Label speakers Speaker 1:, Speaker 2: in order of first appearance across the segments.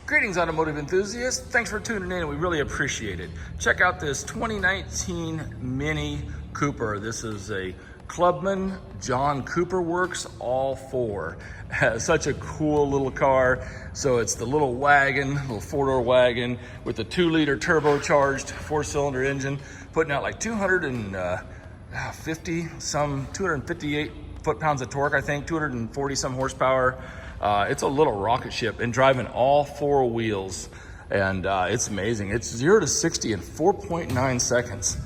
Speaker 1: Greetings, automotive enthusiasts. Thanks for tuning in, and we really appreciate it. Check out this 2019 Mini Cooper. This is a Clubman John Cooper Works ALL4. Such a cool little car. So it's the little wagon, little four-door wagon with a 2-liter turbocharged 4-cylinder engine, putting out like 258 foot-pounds of torque, I think, 240 some horsepower. It's a little rocket ship and driving all 4 wheels, and it's amazing. It's 0 to 60 in 4.9 seconds.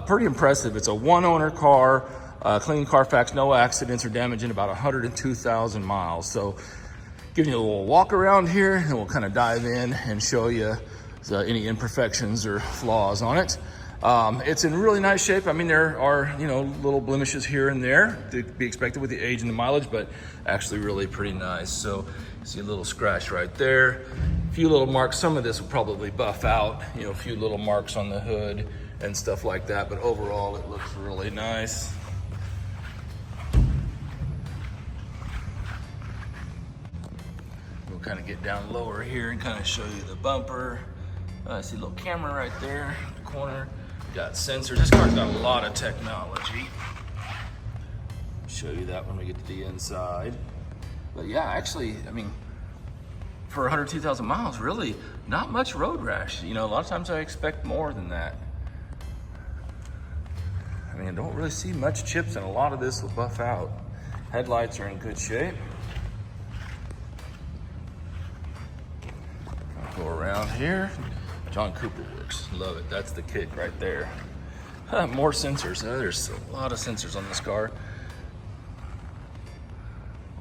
Speaker 1: Pretty impressive. It's a one-owner car, clean CarFax, no accidents or damage in about 102,000 miles. So giving you a little walk around here, and we'll kind of dive in and show you any imperfections or flaws on it. It's in really nice shape. I mean, there are, little blemishes here and there to be expected with the age and the mileage, but actually really pretty nice. So you see a little scratch right there, a few little marks. Some of this will probably buff out, a few little marks on the hood and stuff like that, but overall it looks really nice. We'll kind of get down lower here and kind of show you the bumper. I see a little camera right there in the corner. Got sensors. This car's got a lot of technology. Show you that when we get to the inside. But yeah, actually, I mean, for 102,000 miles, really not much road rash. A lot of times I expect more than that. I mean, I don't really see much chips, and a lot of this will buff out. Headlights are in good shape. I'll go around here. John Cooper Works, love it. That's the kick right there. More sensors. There's a lot of sensors on this car.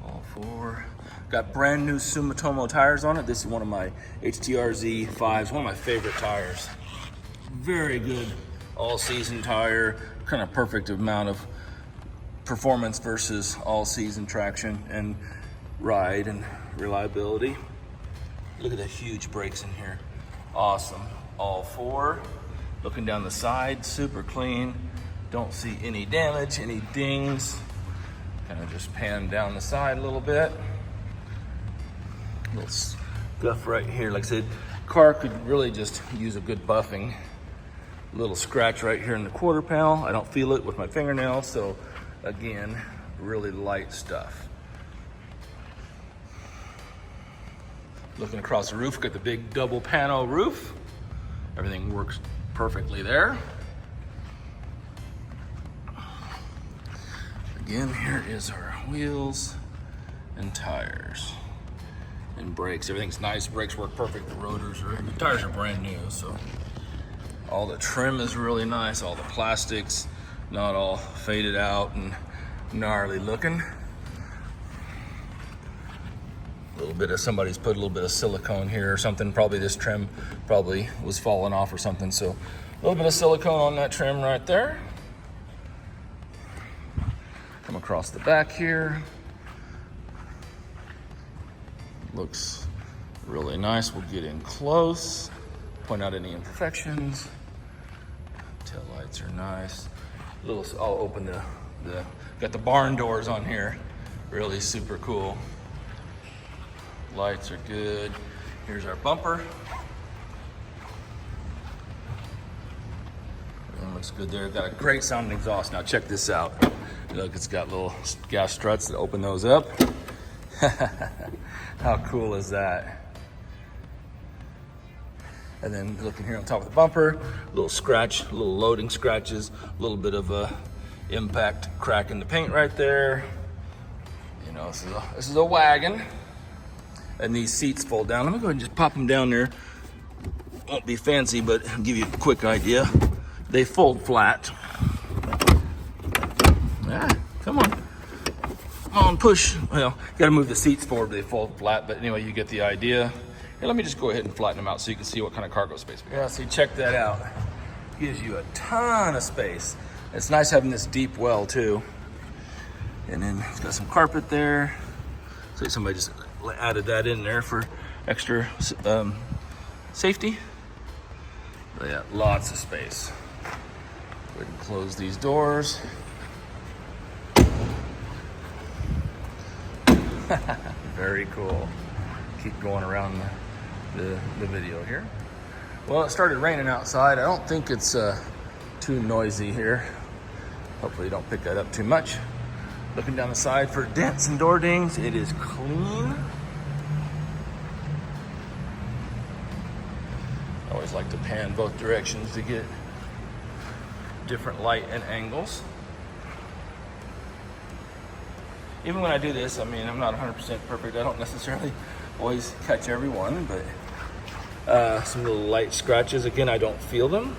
Speaker 1: All 4. Got brand new Sumitomo tires on it. This is one of my HTRZ5s, one of my favorite tires. Very good all-season tire, kind of perfect amount of performance versus all-season traction and ride and reliability. Look at the huge brakes in here. Awesome. All 4. Looking down the side, super clean. Don't see any damage, any dings. Kind of just pan down the side a little bit. Little scuff right here. Like I said, car could really just use a good buffing. Little scratch right here in the quarter panel. I don't feel it with my fingernail, so again, really light stuff. Looking across the roof, got the big double pano roof. Everything works perfectly there. Again, here is our wheels and tires and brakes. Everything's nice. Brakes work perfect. The tires are brand new, so all the trim is really nice. All the plastics, not all faded out and gnarly looking. Somebody's put a little bit of silicone here or something. Probably this trim probably was falling off or something. So a little bit of silicone on that trim right there. Come across the back here. Looks really nice. We'll get in close, point out any imperfections. Tail lights are nice. I'll open got the barn doors on here. Really super cool. Lights are good. Here's our bumper. Everything looks good there. Got a great sounding exhaust. Now check this out. Look, it's got little gas struts that open those up. How cool is that? And then looking here on top of the bumper, little scratch, little loading scratches, a little bit of a impact crack in the paint right there. This is a wagon. And these seats fold down. Let me go ahead and just pop them down there. Won't be fancy, but I'll give you a quick idea. They fold flat. Come on, push. Well, you gotta move the seats forward, they fold flat, but anyway, you get the idea. Here, let me just go ahead and flatten them out so you can see what kind of cargo space we got. Yeah, see, check that out. Gives you a ton of space. It's nice having this deep well too. And then it's got some carpet there. So somebody just added that in there for extra safety. But yeah, lots of space. Go ahead and close these doors. Very cool. Keep going around the video here. Well, it started raining outside. I don't think it's too noisy here. Hopefully you don't pick that up too much. Looking down the side for dents and door dings. It is clean. I always like to pan both directions to get different light and angles. Even when I do this, I mean, I'm not 100% perfect. I don't necessarily always catch every one, but some little light scratches. Again, I don't feel them.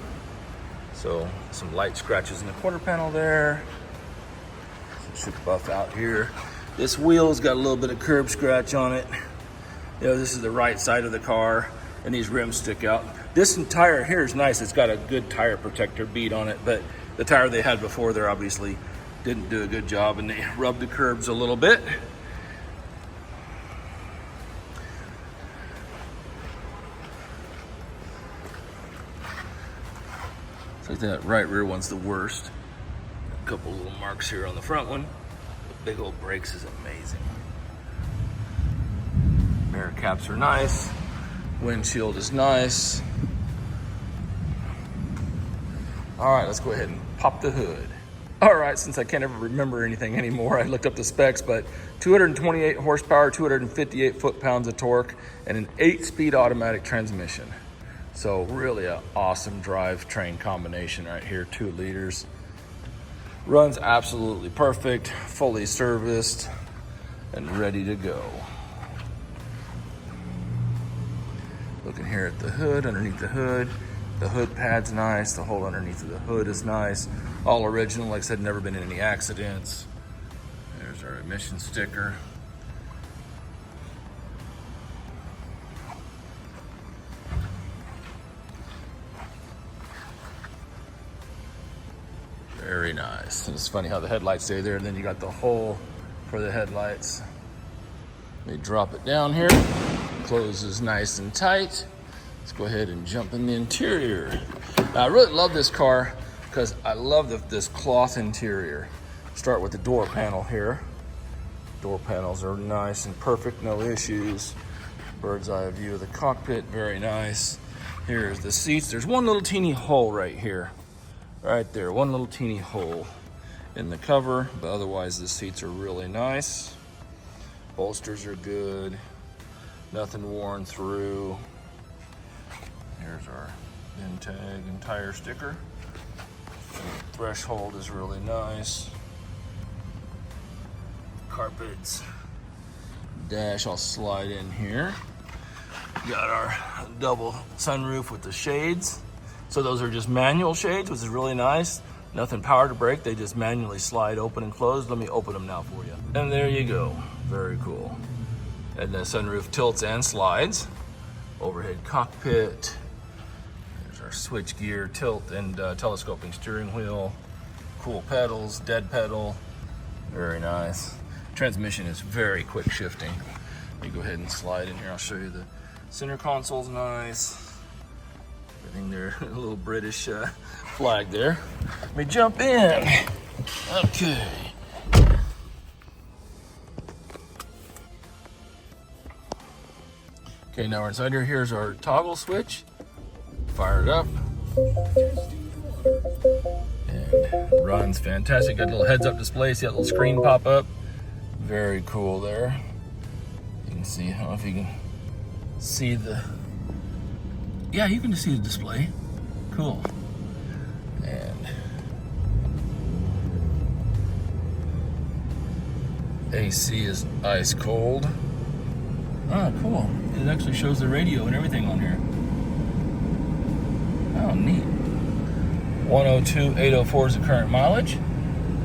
Speaker 1: So some light scratches in the quarter panel there. Some should buff out here. This wheel's got a little bit of curb scratch on it. You know, this is the right side of the car, and these rims stick out. This tire here is nice. It's got a good tire protector bead on it, but the tire they had before there obviously didn't do a good job, and they rubbed the curbs a little bit. It's like that right rear one's the worst. A couple little marks here on the front one. The big old brakes is amazing. Mirror caps are nice. Windshield is nice. All right, let's go ahead and pop the hood. All right, since I can't ever remember anything anymore, I looked up the specs, but 228 horsepower, 258 foot-pounds of torque, and an 8-speed automatic transmission. So really an awesome drivetrain combination right here, 2 liters. Runs absolutely perfect, fully serviced, and ready to go. Looking here at the hood, underneath the hood pad's nice, the whole underneath of the hood is nice. All original, like I said, never been in any accidents. There's our emission sticker. Very nice. And it's funny how the headlights stay there, and then you got the hole for the headlights. Let me drop it down here. Closes nice and tight. Let's go ahead and jump in the interior. Now, I really love this car because I love this cloth interior. Start with the door panel here. Door panels are nice and perfect, no issues. Bird's eye view of the cockpit, very nice. Here's the seats. There's one little teeny hole right here. Right there, one little teeny hole in the cover, but otherwise the seats are really nice. Bolsters are good. Nothing worn through. Here's our VIN tag and tire sticker. The threshold is really nice. Carpets. Dash, I'll slide in here. Got our double sunroof with the shades. So those are just manual shades, which is really nice. Nothing power to brake, they just manually slide open and close. Let me open them now for you. And there you go, very cool. And the sunroof tilts and slides. Overhead cockpit. There's our switch gear, tilt and telescoping steering wheel. Cool pedals, dead pedal, very nice. Transmission is very quick shifting. Let me go ahead and slide in here. I'll show you the center console's nice. Everything there, a little British flag there. Let me jump in. Okay. Okay, now we're inside here. Here's our toggle switch. Fire it up. And runs fantastic. Got a little heads-up display. See that little screen pop up? Very cool there. You can see, I don't know if you can see the... Yeah, you can see the display. Cool. And AC is ice cold. Oh, cool. It actually shows the radio and everything on here. Oh, neat. 102,804 is the current mileage.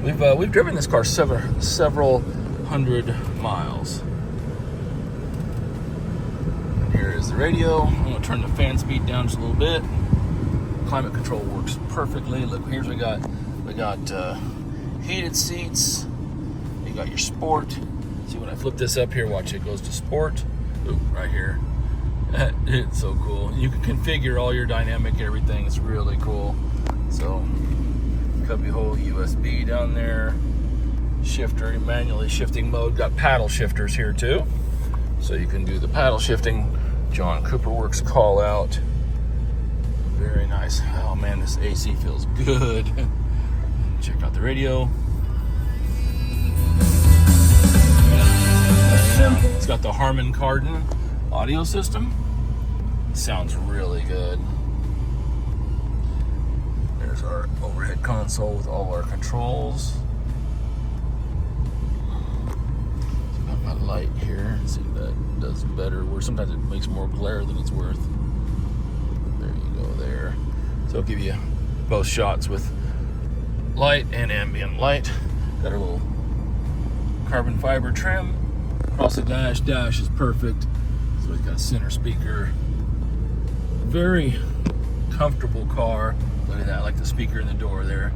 Speaker 1: We've driven this car several hundred miles. Here is the radio. I'm gonna turn the fan speed down just a little bit. Climate control works perfectly. Look, here's we got heated seats. You got your sport. See, when I flip this up here, watch, it goes to sport. Ooh, right here. It's so cool. You can configure all your dynamic everything. It's really cool. So, cubby hole, USB down there. Shifter, manually shifting mode. Got paddle shifters here too. So you can do the paddle shifting John Cooper Works call out. Very nice. Oh man, this AC feels good. Check out the radio. It's got the Harman Kardon audio system. Sounds really good. There's our overhead console with all our controls. So I've got my light here. See if that does better. Where sometimes it makes more glare than it's worth. There you go there. So I'll give you both shots with light and ambient light. Got our little carbon fiber trim. Across the dash is perfect. So it's got a center speaker. Very comfortable car. Look at that, like the speaker in the door there.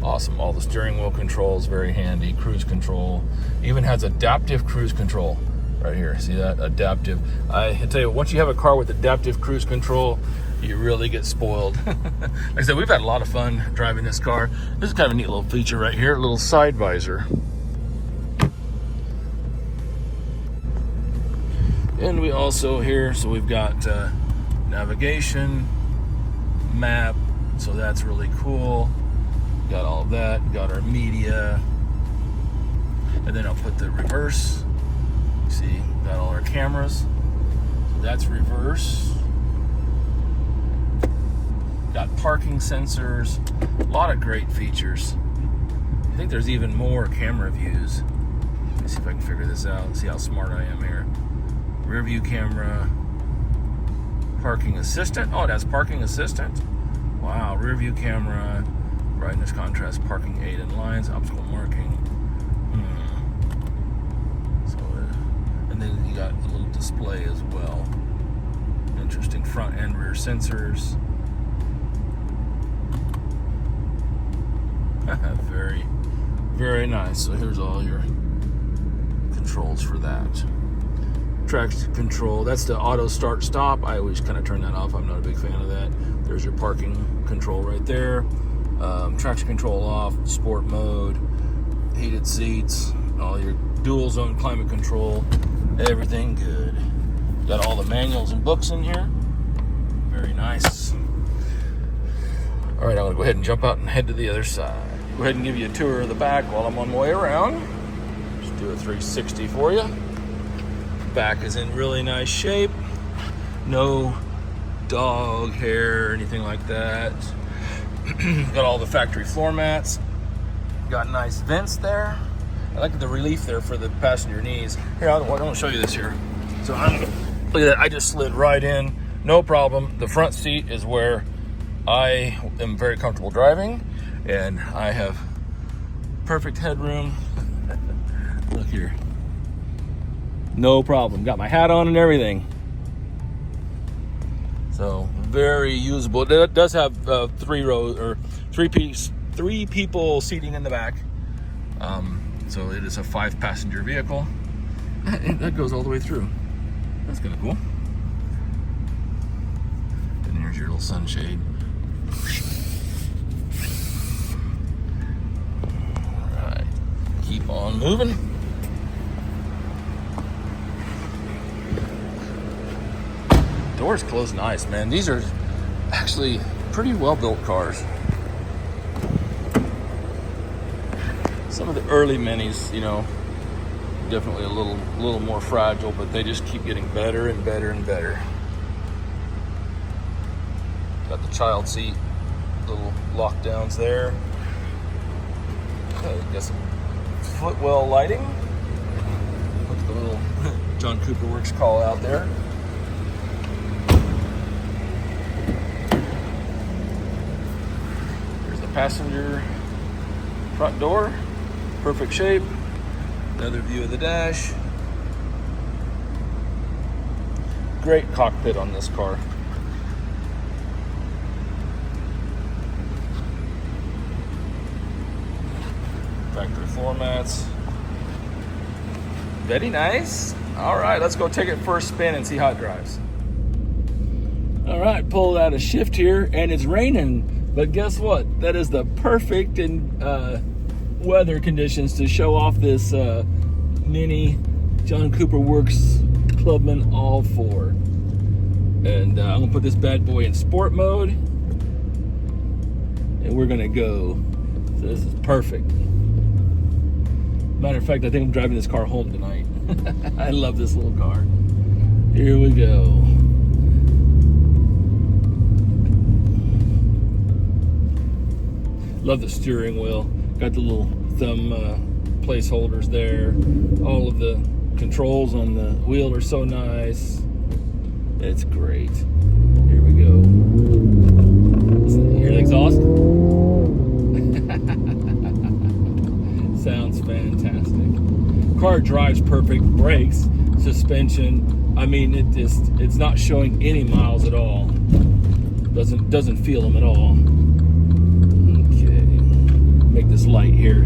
Speaker 1: Awesome. All the steering wheel controls, very handy. Cruise control. Even has adaptive cruise control right here. See that? Adaptive. I tell you, once you have a car with adaptive cruise control, you really get spoiled. Like I said, we've had a lot of fun driving this car. This is kind of a neat little feature right here, a little side visor. And we also here, so we've got navigation, map, so that's really cool. Got all of that, got our media. And then I'll put the reverse. See, got all our cameras. So that's reverse. Got parking sensors, a lot of great features. I think there's even more camera views. Let me see if I can figure this out, see how smart I am here. Rear view camera, parking assistant. Oh, it has parking assistant. Wow, rear view camera, brightness, contrast, parking aid and lines, obstacle marking. So, and then you got a little display as well. Interesting front and rear sensors. Very, very nice. So here's all your controls for that. Traction control, that's the auto start stop. I always kind of turn that off. I'm not a big fan of that. There's your parking control right there. Traction control off, sport mode, heated seats, all your dual zone climate control, everything good. Got all the manuals and books in here. Very nice. All right, I'm gonna go ahead and jump out and head to the other side. Go ahead and give you a tour of the back while I'm on my way around. Just do a 360 for you. Back is in really nice shape. No dog hair or anything like that. Got all the factory floor mats. Got nice vents there. I like the relief there for the passenger knees. Here, I'm gonna show you this here. So look at that, I just slid right in, no problem. The front seat is where I am very comfortable driving, and I have perfect headroom. Look here. No problem. Got my hat on and everything. So very usable. It does have three people seating in the back. So it is a 5-passenger vehicle. And that goes all the way through. That's kind of cool. And here's your little sunshade. All right, keep on moving. Doors close nice, man. These are actually pretty well-built cars. Some of the early Minis, you know, definitely a little more fragile, but they just keep getting better and better and better. Got the child seat, little lockdowns there. Okay, got some footwell lighting. Look at the little John Cooper Works call out there. There's the passenger front door, perfect shape. Another view of the dash. Great cockpit on this car. Factory floor mats. Very nice. All right, let's go take it for a spin and see how it drives. All right, pulled out a shift here, and it's raining. But guess what? That is the perfect weather conditions to show off this mini John Cooper Works Clubman ALL4. And I'm gonna put this bad boy in sport mode, and we're gonna go. So this is perfect. Matter of fact, I think I'm driving this car home tonight. I love this little car. Here we go. Love the steering wheel. Got the little thumb placeholders there. All of the controls on the wheel are so nice. It's great. Here we go. Hear the exhaust? Sounds fantastic. Car drives perfect. Brakes, suspension. I mean, it's not showing any miles at all. Doesn't feel them at all. Okay. Make this light here.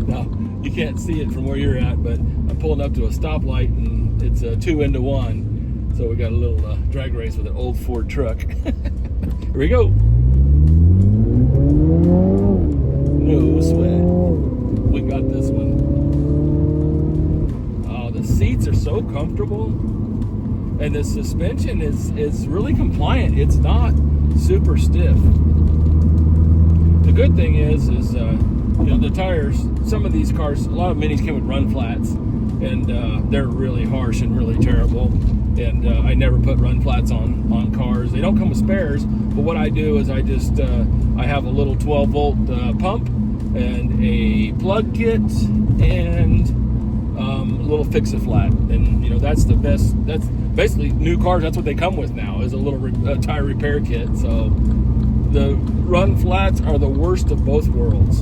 Speaker 1: Now you can't see it from where you're at, but I'm pulling up to a stoplight and it's a 2 into 1. So we got a little drag race with an old Ford truck. Here we go. No sweat. We got this one. Oh, the seats are so comfortable. And the suspension is really compliant. It's not super stiff. The good thing is you know, the tires, some of these cars, a lot of minis came with run flats, and they're really harsh and really terrible. And I never put run flats on cars. They don't come with spares, but what I do is I just I have a little 12-volt pump and a plug kit and a little fix-a-flat, and you know, that's the best. That's basically new cars. That's what they come with now, is a little tire repair kit. So the run flats are the worst of both worlds.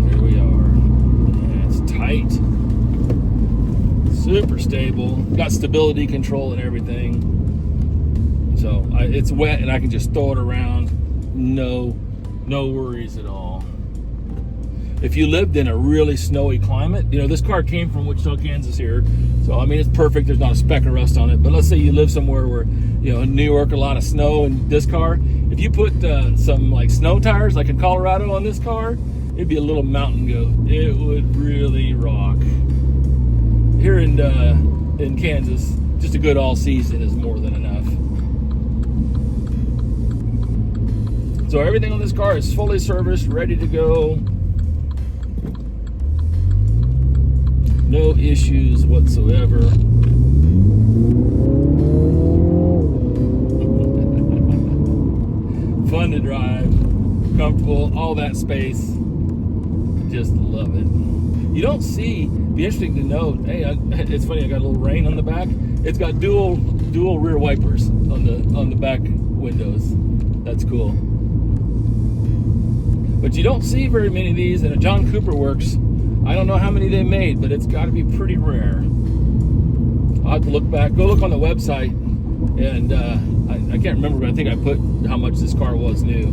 Speaker 1: Here we are. Yeah, it's tight, super stable. Got stability control and everything. So it's wet and I can just throw it around. No worries at all. If you lived in a really snowy climate, you know, this car came from Wichita, Kansas here. So, I mean, it's perfect. There's not a speck of rust on it. But let's say you live somewhere where, you know, in New York, a lot of snow, and this car, if you put some like snow tires, like in Colorado on this car, it'd be a little mountain goat. It would really rock. Here in Kansas, just a good all season is more than enough. So everything on this car is fully serviced, ready to go. No issues whatsoever. Fun to drive, comfortable, all that space. Just love it. You don't see, be interesting to note, hey, it's funny, I got a little rain on the back. It's got dual rear wipers on the back windows. That's cool. But you don't see very many of these in a John Cooper Works. I don't know how many they made, but it's got to be pretty rare. I'll have to look back. Go look on the website, and I can't remember, but I think I put how much this car was new.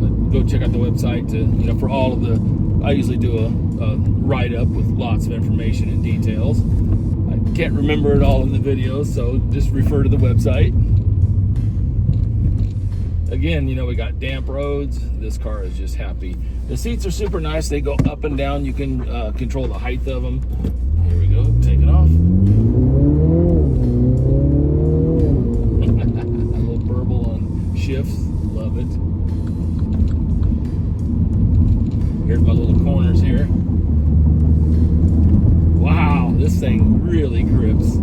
Speaker 1: But go check out the website to, you know, for all of the. I usually do a write-up with lots of information and details. I can't remember it all in the videos, so just refer to the website. Again, you know, we got damp roads. This car is just happy. The seats are super nice. They go up and down. You can control the height of them. Here we go. Take it off. A little burble on shifts. Love it. Here's my little corners here. Wow, this thing really grips.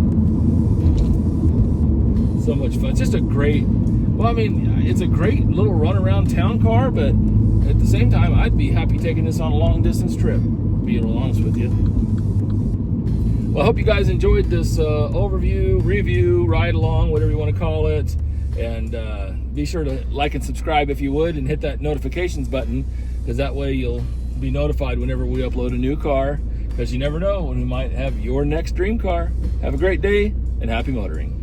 Speaker 1: So much fun. It's just a great, well, I mean, it's a great little run around town car, but at the same time, I'd be happy taking this on a long distance trip, being real honest with you. Well, I hope you guys enjoyed this overview, review, ride along, whatever you want to call it. And be sure to like and subscribe if you would, and hit that notifications button, because that way you'll be notified whenever we upload a new car, because you never know when we might have your next dream car. Have a great day and happy motoring.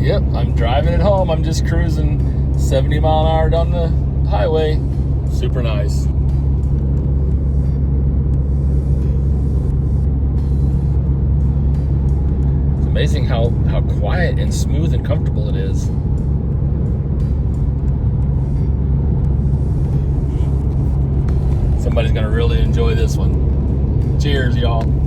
Speaker 1: Yep, I'm driving it home. I'm just cruising 70 mile an hour down the highway. Super nice. Amazing how quiet and smooth and comfortable it is. Somebody's gonna really enjoy this one. Cheers, y'all.